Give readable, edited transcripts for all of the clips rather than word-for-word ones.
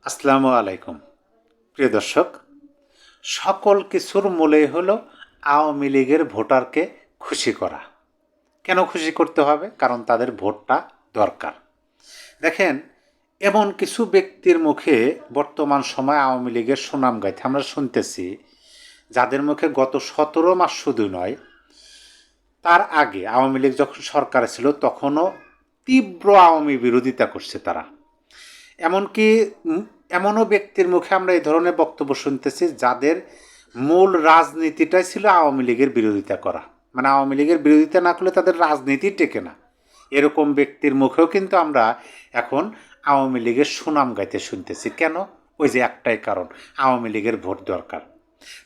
আসসালামু আলাইকুম প্রিয় দর্শক, সকল কিছুর মূলেই হলো আওয়ামী লীগের ভোটারকে খুশি করা। কেন খুশি করতে হবে? কারণ তাদের ভোটটা দরকার। দেখেন, এমন কিছু ব্যক্তির মুখে বর্তমান সময় আওয়ামী লীগের সুনাম গাইতে আমরা শুনতেছি, যাদের মুখে গত 17 মাস শুধু নয়, তার আগে আওয়ামী লীগ যখন সরকারে ছিল তখনও তীব্র আওয়ামী বিরোধিতা করছে তারা। এমনকি এমনও ব্যক্তির মুখে আমরা এই ধরনের বক্তব্য শুনতেছি যাদের মূল রাজনীতিটাই ছিল আওয়ামী লীগের বিরোধিতা করা, মানে আওয়ামী লীগের বিরোধিতা না করলে তাদের রাজনীতি টেকে না। এরকম ব্যক্তির মুখেও কিন্তু আমরা এখন আওয়ামী লীগের সুনাম গাইতে শুনতেছি। কেন? ওই যে একটাই কারণ, আওয়ামী লীগের ভোট দরকার।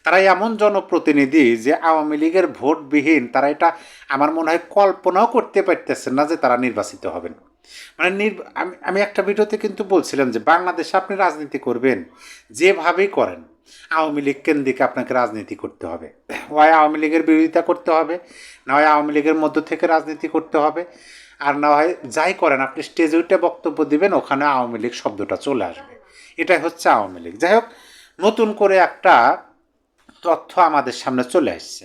তারা এমন জনপ্রতিনিধি যে আওয়ামী লীগের ভোটবিহীন তারা এটা আমার মনে হয় কল্পনাও করতে পারতেছেন না যে তারা নির্বাচিত হবেন। মানে আমি একটা ভিডিওতে কিন্তু বলছিলাম যে বাংলাদেশে আপনি রাজনীতি করবেন যেভাবেই করেন, আওয়ামী লীগ কেন্দ্রিক আপনাকে রাজনীতি করতে হবে। হয় আওয়ামী লীগের বিরোধিতা করতে হবে, না হয় আওয়ামী লীগের মধ্য থেকে রাজনীতি করতে হবে, আর না হয় যাই করেন আপনি স্টেজে উঠে বক্তব্য দিবেন, ওখানে আওয়ামী লীগ শব্দটা চলে আসবে। এটাই হচ্ছে আওয়ামী লীগ। যাই হোক, নতুন করে একটা তথ্য আমাদের সামনে চলে আসছে।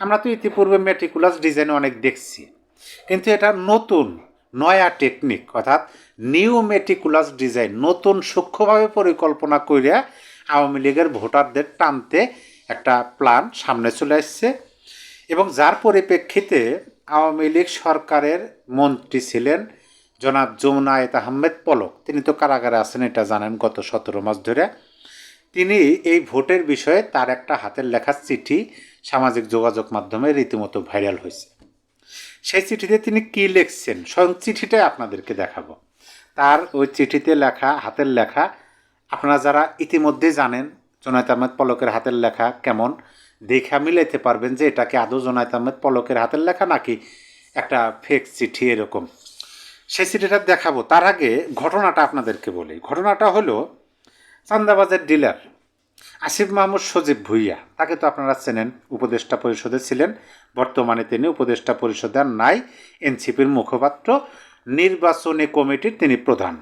আমরা তো ইতিপূর্বে মেটিকুলাস ডিজাইন অনেক দেখছি, কিন্তু এটা নতুন নয়া টেকনিক, অর্থাৎ নিউ মেটিকুলাস ডিজাইন, নতুন সূক্ষ্মভাবে পরিকল্পনা করিয়া আওয়ামী লীগের ভোটারদের টানতে একটা প্ল্যান সামনে চলে আসছে। এবং যার পরিপ্রেক্ষিতে আওয়ামী লীগ সরকারের মন্ত্রী ছিলেন জনাব জুনায়েদ আহমেদ পলক, তিনি তো কারাগারে আছেন এটা জানেন গত 17 মাস ধরে। তিনি এই ভোটের বিষয়ে তার একটা হাতের লেখা চিঠি সামাজিক যোগাযোগ মাধ্যমে রীতিমতো ভাইরাল হয়েছে। সেই চিঠিতে তিনি কী লিখছেন, স্বয়ং চিঠিটাই আপনাদেরকে দেখাবো। তার ওই চিঠিতে লেখা, হাতের লেখা, আপনারা যারা ইতিমধ্যে জানেন জুনায়েদ আহমেদ পলকের হাতের লেখা কেমন, দেখা মিলাইতে পারবেন যে এটা কি আদৌ জুনায়েদ আহমেদ পলকের হাতের লেখা নাকি একটা ফেক চিঠি এরকম। সেই চিঠিটা দেখাবো। তার আগে ঘটনাটা আপনাদেরকে বলি। ঘটনাটা হলো, চান্দাবাজের ডিলার আসিফ মাহমুদ সজীব ভুইয়া, তাকে তো আপনারা চেনেন, উপদেষ্টা পরিষদে ছিলেন। বর্তমানে তিনি উপদেষ্টা পরিষদে আর নাই, এনসিপির মুখপাত্র, নির্বাচনী কমিটির তিনি প্রধান।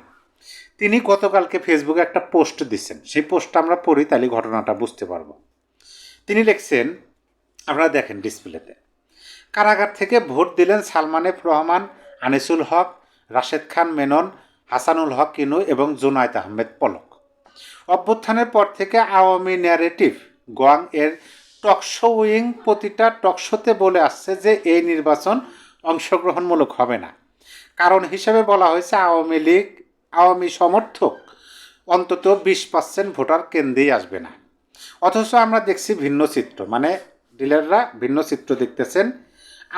তিনি গতকালকে ফেসবুকে একটা পোস্ট দিচ্ছেন, সেই পোস্টটা আমরা পড়ি, তাহলে ঘটনাটা বুঝতে পারবো। তিনি লিখছেন, আপনারা দেখেন ডিসপ্লেতে, কারাগার থেকে ভোট দিলেন সালমান এফ রহমান, আনিসুল হক, রাশেদ খান মেনন, হাসানুল হক ইনু এবং জুনায়েদ আহমেদ পলক। অভ্যুত্থানের পর থেকে আওয়ামী ন্যারেটিভ গোয়াং এর টকশো উইং প্রতিটা টকশোতে বলে আসছে যে এই নির্বাচন অংশগ্রহণমূলক হবে না। কারণ হিসেবে বলা হয়েছে আওয়ামী সমর্থক অন্তত 20% ভোটার কেন্দ্রেই আসবে না। অথচ আমরা দেখছি ভিন্ন চিত্র, মানে ডিলাররা ভিন্ন চিত্র দেখতেছেন।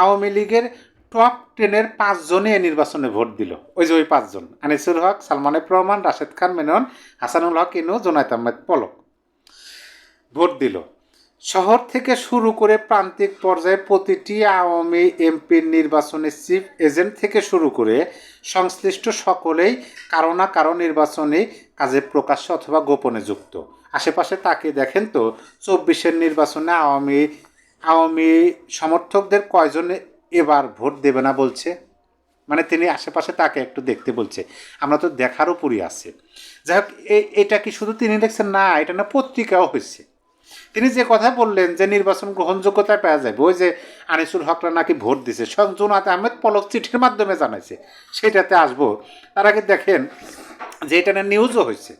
আওয়ামী লীগের টপ 10-এর 5 জনই এই নির্বাচনে ভোট দিল। ওই যে ওই 5 জন, আনিসুল হক, সালমান এফ রহমান, রাশেদ খান মেনন, হাসানুল হক ইনু, জুনায়েদ আহমেদ পলক ভোট দিল। শহর থেকে শুরু করে প্রান্তিক পর্যায়ে প্রতিটি আওয়ামী এমপির নির্বাচনে চিফ এজেন্ট থেকে শুরু করে সংশ্লিষ্ট সকলেই কারো না কারো নির্বাচনী কাজে প্রকাশ্য অথবা গোপনে যুক্ত। আশেপাশে তাকে দেখেন তো, 24-এর নির্বাচনে আওয়ামী সমর্থকদের কয়জন এবার ভোট দেবে না বলছে। মানে তিনি আশেপাশে তাকে একটু দেখতে বলছে, আমরা তো দেখার উপরই আছে। যাই হোক, এটা কি শুধু তিনি দেখছেন না, এটা না পত্রিকাও হয়েছে। তিনি যে কথা বললেন যে নির্বাচন গ্রহণযোগ্যতায় পাওয়া যাবে, ওই যে আনিসুল হকরা নাকি ভোট দিছে, স্বয়ং জুনায়েদ আহমেদ পলক চিঠির মাধ্যমে জানাইছে, সেটাতে আসবো। তার আগে দেখেন যে এটা না নিউজও হয়েছে।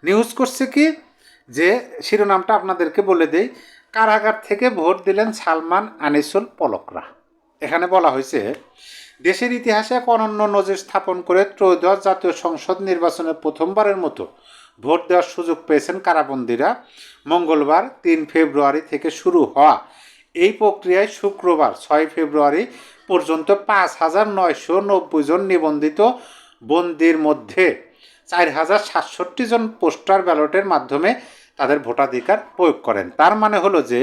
নিউজ করছে কি, যে শিরোনামটা আপনাদেরকে বলে দেই, কারাগার থেকে ভোট দিলেন সালমান আনিসুল পলকরা। এখানে বলা হয়েছে, দেশের ইতিহাসে এক অনন্য নজির স্থাপন করে ত্রয়োদশ জাতীয় সংসদ নির্বাচনে প্রথমবারের মতো ভোট দেওয়ার সুযোগ পেয়েছেন কারাবন্দীরা। মঙ্গলবার 3 ফেব্রুয়ারি থেকে শুরু হওয়া এই প্রক্রিয়ায় শুক্রবার 6 ফেব্রুয়ারি পর্যন্ত 5,990 জন নিবন্ধিত বন্দির মধ্যে 4,067 জন পোস্টাল ব্যালটের মাধ্যমে তাদের ভোটাধিকার প্রয়োগ করেন। তার মানে হলো যে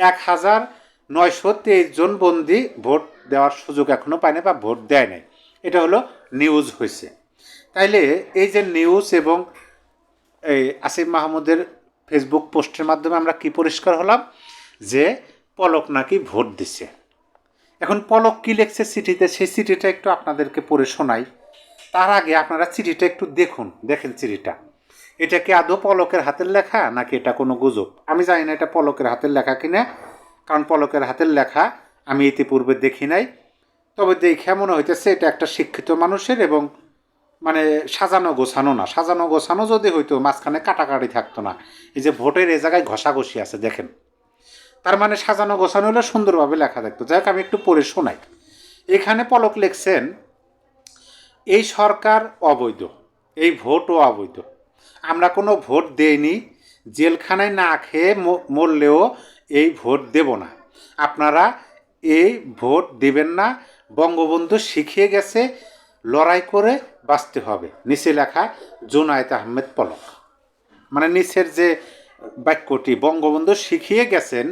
1,923 জন বন্দি ভোট দেওয়ার সুযোগ এখনও পায়নি বা ভোট দেয় নাই। এটা হলো নিউজ হয়েছে। তাইলে এই যে নিউজ এবং এই আসিফ মাহমুদের ফেসবুক পোস্টের মাধ্যমে আমরা কি পরিষ্কার হলাম, যে পলক নাকি ভোট দিছে। এখন পলক কী লিখছে চিঠিতে, সেই চিঠিটা একটু আপনাদেরকে পড়ে শোনাই। তার আগে আপনারা চিঠিটা একটু দেখেন চিঠিটা। এটা কি আদৌ পলকের হাতের লেখা নাকি এটা কোনো গুজব? আমি জানি না এটা পলকের হাতের লেখা কিনা, কারণ পলকের হাতের লেখা আমি ইতিপূর্বে দেখি নাই। তবে দেখে মনে হইতেছে এটা একটা শিক্ষিত মানুষের, এবং মানে সাজানো গোছানো না। সাজানো গোছানো যদি হইতো মাঝখানে কাটাকাটি থাকতো না। এই যে ভোটের এ জায়গায় ঘষাঘষি আছে দেখেন, তার মানে সাজানো গোছানো হলে সুন্দরভাবে লেখা থাকতো। যাই হোক, আমি একটু পড়ে শোনাই। এখানে পলক লিখছেন, এই সরকার অবৈধ, এই ভোটও অবৈধ, আমরা কোনো ভোট দেইনি, জেলখানায় না খেয়ে মরলেও এই ভোট দেব না, আপনারা এই ভোট দেবেন না, বঙ্গবন্ধু শিখিয়ে গেছে লড়াই করে বাঁচতে হবে। নিচে লেখা জুনায়েদ আহমেদ পলক। মানে নিচের যে বাক্যটি, বঙ্গবন্ধু শিখিয়ে গেছেন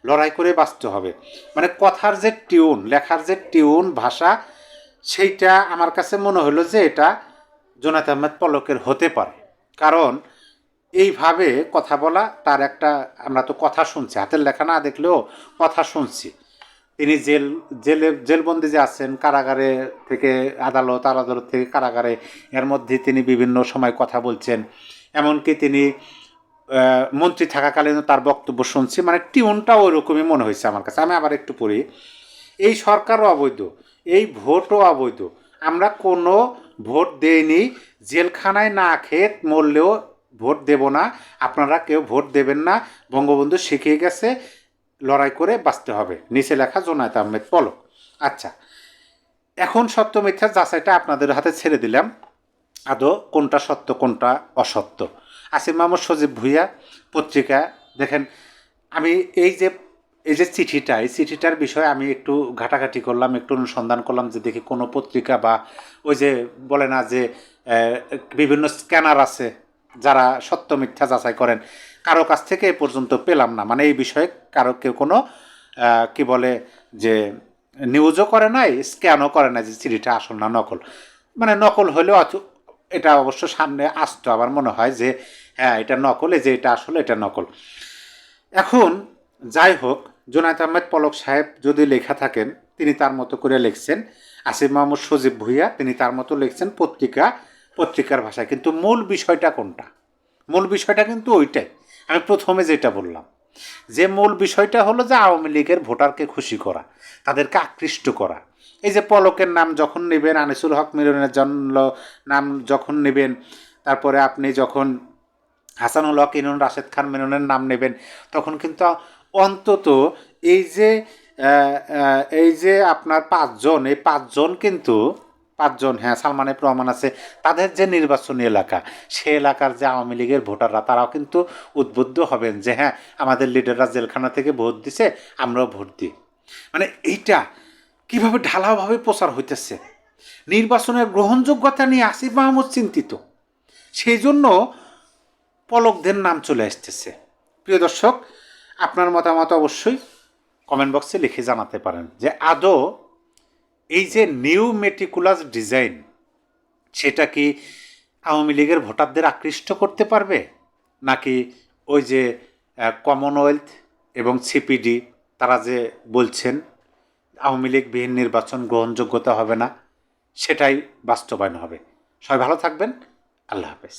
লড়াই করে বাঁচতে হবে, মানে কথার যে টিউন, লেখার যে টিউন, ভাষা, সেইটা আমার কাছে মনে হলো যে এটা জুনায়েদ আহমেদ পলকের হতে পারে। কারণ এইভাবে কথা বলা তার একটা, আমরা তো কথা শুনছি, হাতের লেখা না দেখলেও কথা শুনছি। তিনি জেলবন্দি যে আছেন, কারাগারে থেকে আদালত, আদালত থেকে কারাগারে, এর মধ্যে তিনি বিভিন্ন সময় কথা বলছেন। এমনকি তিনি মন্ত্রী থাকাকালীন তার বক্তব্য শুনছি, মানে টিউনটাও ওই রকমই মনে হয়েছে আমার কাছে। আমি আবার একটু পড়ি। এই সরকারও অবৈধ, এই ভোটও অবৈধ, আমরা কোনো ভোট দেইনি, জেলখানায় না খেয়ে মরলেও ভোট দেব না, আপনারা কেউ ভোট দেবেন না, বঙ্গবন্ধু শিখিয়ে গেছে লড়াই করে বাঁচতে হবে। নিচে লেখা জুনায়েদ আহমেদ পলক। আচ্ছা, এখন সত্য মিথ্যার যাচাইটা আপনাদের হাতে ছেড়ে দিলাম, আদৌ কোনটা সত্য কোনটা অসত্য। আসিফ মাহমুদ সজীব ভুঁইয়া পত্রিকা দেখেন, আমি এই যে চিঠিটা, এই চিঠিটার বিষয়ে আমি একটু ঘাটাঘাটি করলাম, একটু অনুসন্ধান করলাম, যে দেখি কোনো পত্রিকা বা ওই যে বলে না যে বিভিন্ন স্ক্যানার আছে যারা সত্য মিথ্যা যাচাই করেন, কারো কাছ থেকে এ পর্যন্ত পেলাম না। মানে এই বিষয়ে কারো কেউ কোনো কি বলে যে নিউজও করে নাই, স্ক্যানও করে না যে চিঠিটা আসল না নকল। মানে নকল হলেও এটা অবশ্য সামনে আসতো, আমার মনে হয় যে হ্যাঁ এটা নকল, এই যে এটা আসলে এটা নকল। এখন যাই হোক, জুনায়েদ আহমেদ পলক সাহেব যদি লেখা থাকেন, তিনি তার মতো করে লিখছেন। আসিফ মাহমুদ সজীব ভুঁইয়া তিনি তার মতো লিখছেন পত্রিকার ভাষায়। কিন্তু মূল বিষয়টা কোনটা? মূল বিষয়টা কিন্তু ওইটাই, আমি প্রথমে যেটা বললাম, যে মূল বিষয়টা হলো যে আওয়ামী লীগের ভোটারকে খুশি করা, তাদেরকে আকৃষ্ট করা। এই যে পলকের নাম যখন নেবেন, আনিসুল হক মিলনের জন্য নাম যখন নেবেন, তারপরে আপনি যখন হাসানুল হক ইনুন, রাশেদ খান মেননের নাম নেবেন, তখন কিন্তু অন্তত এই যে আপনার পাঁচজন, এই পাঁচজন কিন্তু পাঁচজন, হ্যাঁ সালমানের প্রমাণ আছে, তাদের যে নির্বাচনী এলাকা, সে এলাকার যে আওয়ামী লীগের ভোটাররা, তারাও কিন্তু উদ্বুদ্ধ হবেন যে হ্যাঁ আমাদের লিডাররা জেলখানা থেকে ভোট দিছে, আমরাও ভোট দিই। মানে এইটা কীভাবে ঢালাওভাবে প্রচার হইতেছে, নির্বাচনের গ্রহণযোগ্যতা নিয়ে আসিফ মাহমুদ চিন্তিত, সেই জন্য পলকদের নাম চলে আসতেছে। প্রিয় দর্শক, আপনার মতামত অবশ্যই কমেন্ট বক্সে লিখে জানাতে পারেন যে আদৌ এই যে নিউ মেটিকুলাস ডিজাইন, সেটা কি আওয়ামী লীগের ভোটারদের আকৃষ্ট করতে পারবে, নাকি ওই যে কমনওয়েলথ এবং সিপিডি তারা যে বলছেন আওয়ামী লীগবিহীন নির্বাচন গ্রহণযোগ্যতা হবে না, সেটাই বাস্তবায়ন হবে। সবাই ভালো থাকবেন, আল্লাহ হাফেজ।